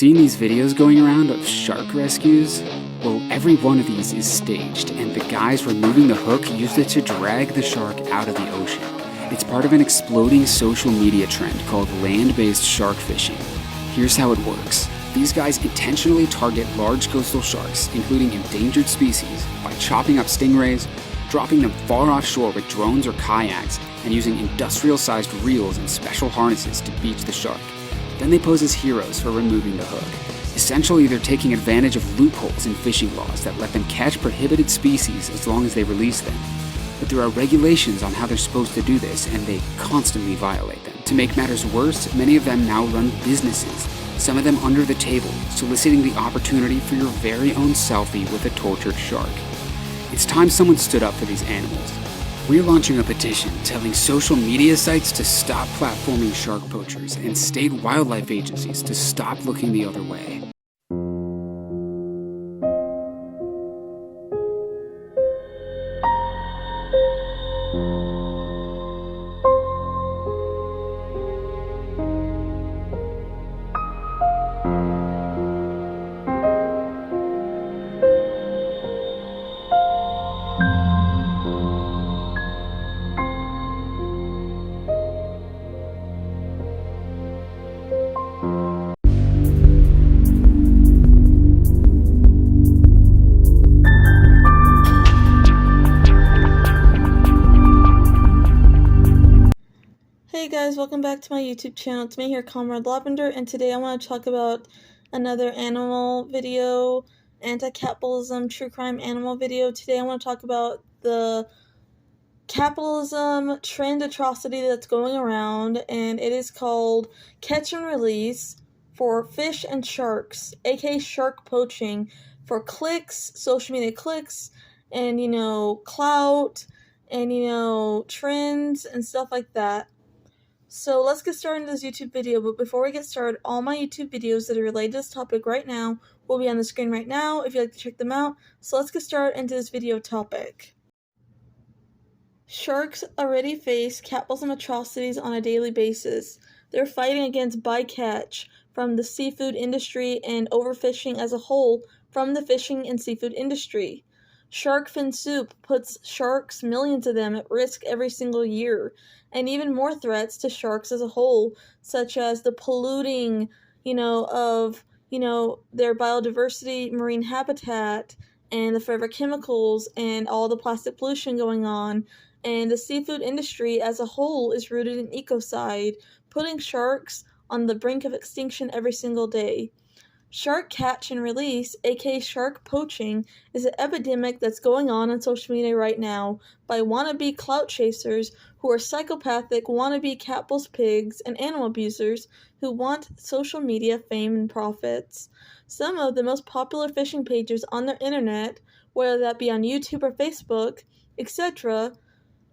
Seeing these videos going around of shark rescues? Well, every one of these is staged, and the guys removing the hook used it to drag the shark out of the ocean. It's part of an exploding social media trend called land-based shark fishing. Here's how it works. These guys intentionally target large coastal sharks, including endangered species, by chopping up stingrays, dropping them far offshore with drones or kayaks, and using industrial-sized reels and special harnesses to beach the shark. Then they pose as heroes for removing the hook. Essentially, they're taking advantage of loopholes in fishing laws that let them catch prohibited species as long as they release them. But there are regulations on how they're supposed to do this, and they constantly violate them. To make matters worse, many of them now run businesses, some of them under the table, soliciting the opportunity for your very own selfie with a tortured shark. It's time someone stood up for these animals. We're launching a petition telling social media sites to stop platforming shark poachers and state wildlife agencies to stop looking the other way. Hey guys, welcome back to my YouTube channel. It's me here, Comrade Lavender, and today I want to talk about another animal video, anti-capitalism, true crime animal video. Today I want to talk about the capitalism trend atrocity that's going around, and it is called catch and release for fish and sharks, aka shark poaching, for clicks, social media clicks, and clout, and trends and stuff like that. So let's get started in this YouTube video, but before we get started, all my YouTube videos that are related to this topic right now will be on the screen right now if you'd like to check them out. So let's get started into this video topic. Sharks already face capitalism atrocities on a daily basis. They're fighting against bycatch from the seafood industry and overfishing as a whole from the fishing and seafood industry. Shark fin soup puts sharks, millions of them, at risk every single year, and even more threats to sharks as a whole, such as the polluting, of their biodiversity, marine habitat, and the forever chemicals, and all the plastic pollution going on. And the seafood industry as a whole is rooted in ecocide, putting sharks on the brink of extinction every single day. Shark catch and release, aka shark poaching, is an epidemic that's going on social media right now by wannabe clout chasers who are psychopathic wannabe capitalist pigs and animal abusers who want social media fame and profits. Some of the most popular fishing pages on the internet, whether that be on YouTube or Facebook, etc.,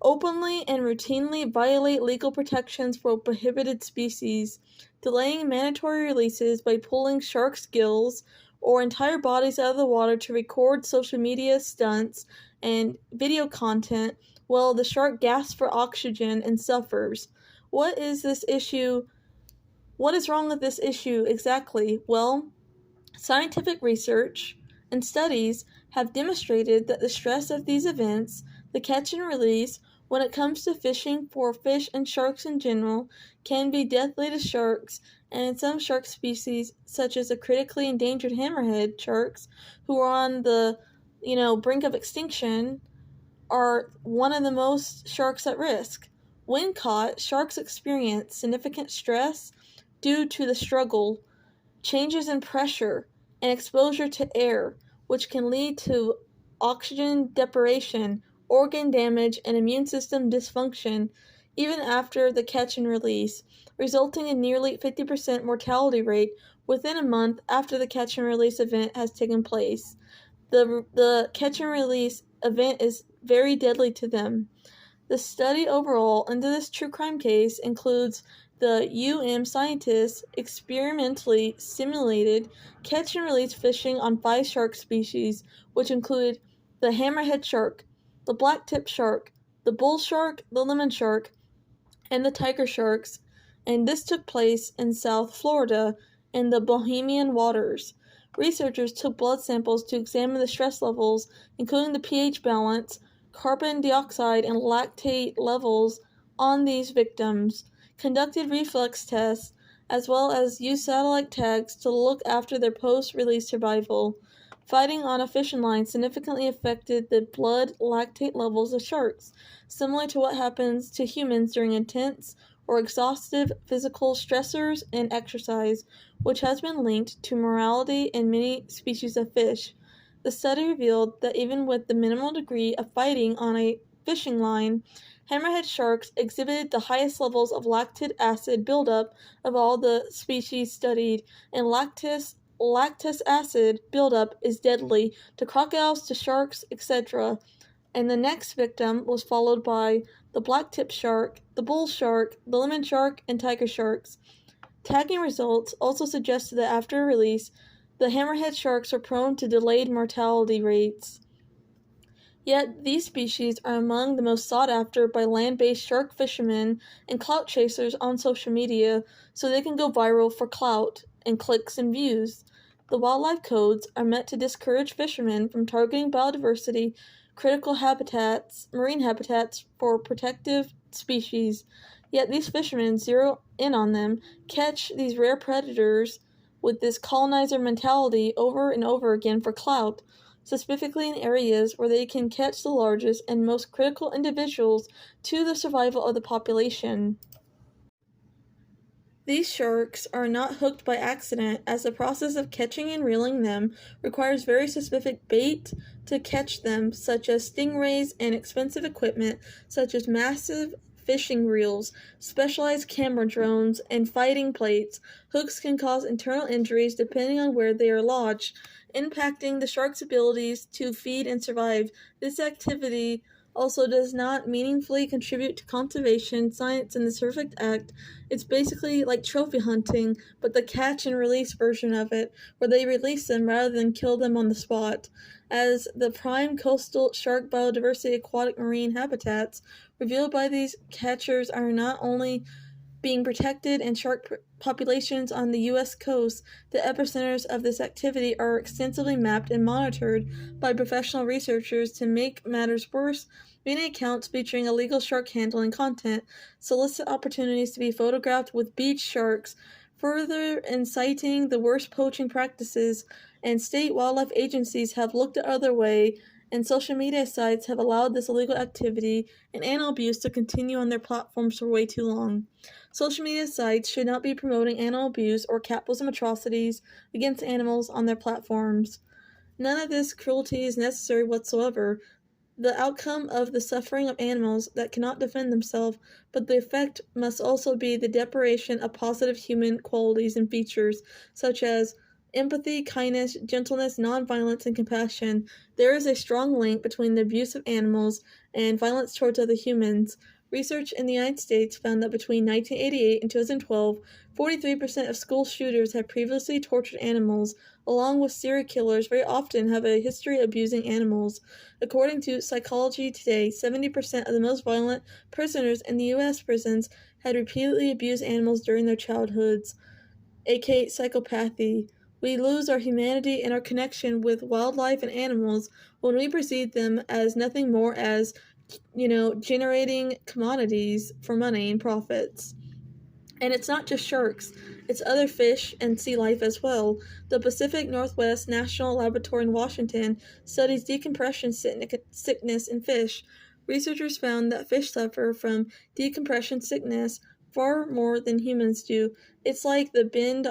openly and routinely violate legal protections for prohibited species, delaying mandatory releases by pulling sharks' gills or entire bodies out of the water to record social media stunts and video content while the shark gasps for oxygen and suffers. What is this issue? What is wrong with this issue exactly? Well, scientific research and studies have demonstrated that the stress of these events, the catch and release, when it comes to fishing for fish and sharks in general, can be deathly to sharks, and in some shark species, such as the critically endangered hammerhead sharks, who are on the, brink of extinction, are one of the most sharks at risk. When caught, sharks experience significant stress due to the struggle, changes in pressure, and exposure to air, which can lead to oxygen deprivation, organ damage, and immune system dysfunction even after the catch and release, resulting in nearly 50% mortality rate within a month after the catch and release event has taken place. The catch and release event is very deadly to them. The study overall into this true crime case includes the scientists experimentally simulated catch and release fishing on 5 shark species, which included the hammerhead shark, the blacktip shark, the bull shark, the lemon shark, and the tiger sharks, and this took place in South Florida in the Bohemian waters. Researchers took blood samples to examine the stress levels, including the pH balance, carbon dioxide, and lactate levels on these victims, conducted reflex tests, as well as used satellite tags to look after their post-release survival. Fighting on a fishing line significantly affected the blood lactate levels of sharks, similar to what happens to humans during intense or exhaustive physical stressors and exercise, which has been linked to mortality in many species of fish. The study revealed that even with the minimal degree of fighting on a fishing line, hammerhead sharks exhibited the highest levels of lactic acid buildup of all the species studied, and lactic acid buildup is deadly to crocodiles, to sharks, etc. And the next victim was followed by the blacktip shark, the bull shark, the lemon shark, and tiger sharks. Tagging results also suggested that after release, the hammerhead sharks are prone to delayed mortality rates. Yet these species are among the most sought after by land-based shark fishermen and clout chasers on social media, so they can go viral for clout and clicks and views. The wildlife codes are meant to discourage fishermen from targeting biodiversity, critical habitats, marine habitats for protective species. Yet these fishermen zero in on them, catch these rare predators with this colonizer mentality over and over again for clout, specifically in areas where they can catch the largest and most critical individuals to the survival of the population. These sharks are not hooked by accident, as the process of catching and reeling them requires very specific bait to catch them, such as stingrays, and expensive equipment such as massive fishing reels, specialized camera drones, and fighting plates. Hooks can cause internal injuries depending on where they are lodged, impacting the shark's abilities to feed and survive. This activity also does not meaningfully contribute to conservation science in this perfect act. It's basically like trophy hunting, but the catch and release version of it, where they release them rather than kill them on the spot. As the prime coastal shark biodiversity aquatic marine habitats revealed by these catchers are not only being protected, and shark populations on the U.S. coast, the epicenters of this activity are extensively mapped and monitored by professional researchers. To make matters worse, many accounts featuring illegal shark handling content solicit opportunities to be photographed with beach sharks, further inciting the worst poaching practices, and state wildlife agencies have looked the other way, and social media sites have allowed this illegal activity and animal abuse to continue on their platforms for way too long. Social media sites should not be promoting animal abuse or capitalism atrocities against animals on their platforms. None of this cruelty is necessary whatsoever. The outcome of the suffering of animals that cannot defend themselves, but the effect must also be the deprivation of positive human qualities and features, such as empathy, kindness, gentleness, nonviolence, and compassion. There is a strong link between the abuse of animals and violence towards other humans. Research in the United States found that between 1988 and 2012, 43% of school shooters had previously tortured animals, along with serial killers very often have a history of abusing animals. According to Psychology Today, 70% of the most violent prisoners in the U.S. prisons had repeatedly abused animals during their childhoods, aka psychopathy. We lose our humanity and our connection with wildlife and animals when we perceive them as nothing more as, generating commodities for money and profits. And it's not just sharks, it's other fish and sea life as well. The Pacific Northwest National Laboratory in Washington studies decompression sickness in fish. Researchers found that fish suffer from decompression sickness far more than humans do. It's like the bends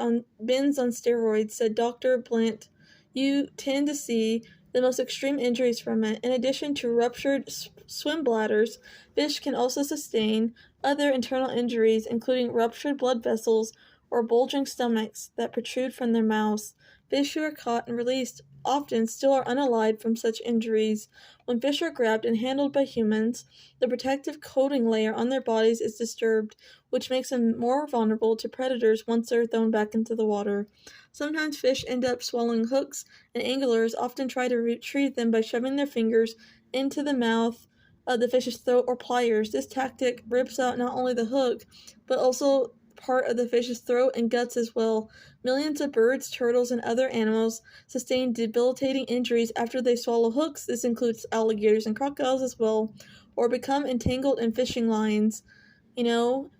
on steroids, said Dr. Blant. You tend to see the most extreme injuries from it. In addition to ruptured swim bladders, fish can also sustain other internal injuries, including ruptured blood vessels or bulging stomachs that protrude from their mouths. Fish who are caught and released often still are unalive from such injuries. When fish are grabbed and handled by humans, the protective coating layer on their bodies is disturbed, which makes them more vulnerable to predators once they're thrown back into the water. Sometimes fish end up swallowing hooks, and anglers often try to retrieve them by shoving their fingers into the mouth of the fish's throat or pliers. This tactic rips out not only the hook, but also part of the fish's throat and guts as well. Millions of birds, turtles, and other animals sustain debilitating injuries after they swallow hooks. This includes alligators and crocodiles as well, or become entangled in fishing lines. You know,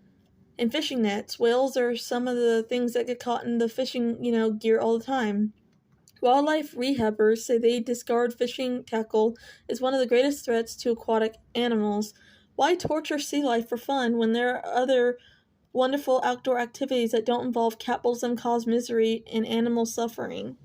and fishing nets. Whales are some of the things that get caught in the fishing, gear all the time. Wildlife rehabbers say they discard fishing tackle is one of the greatest threats to aquatic animals. Why torture sea life for fun when there are other wonderful outdoor activities that don't involve capitalism, cause misery, and animal suffering?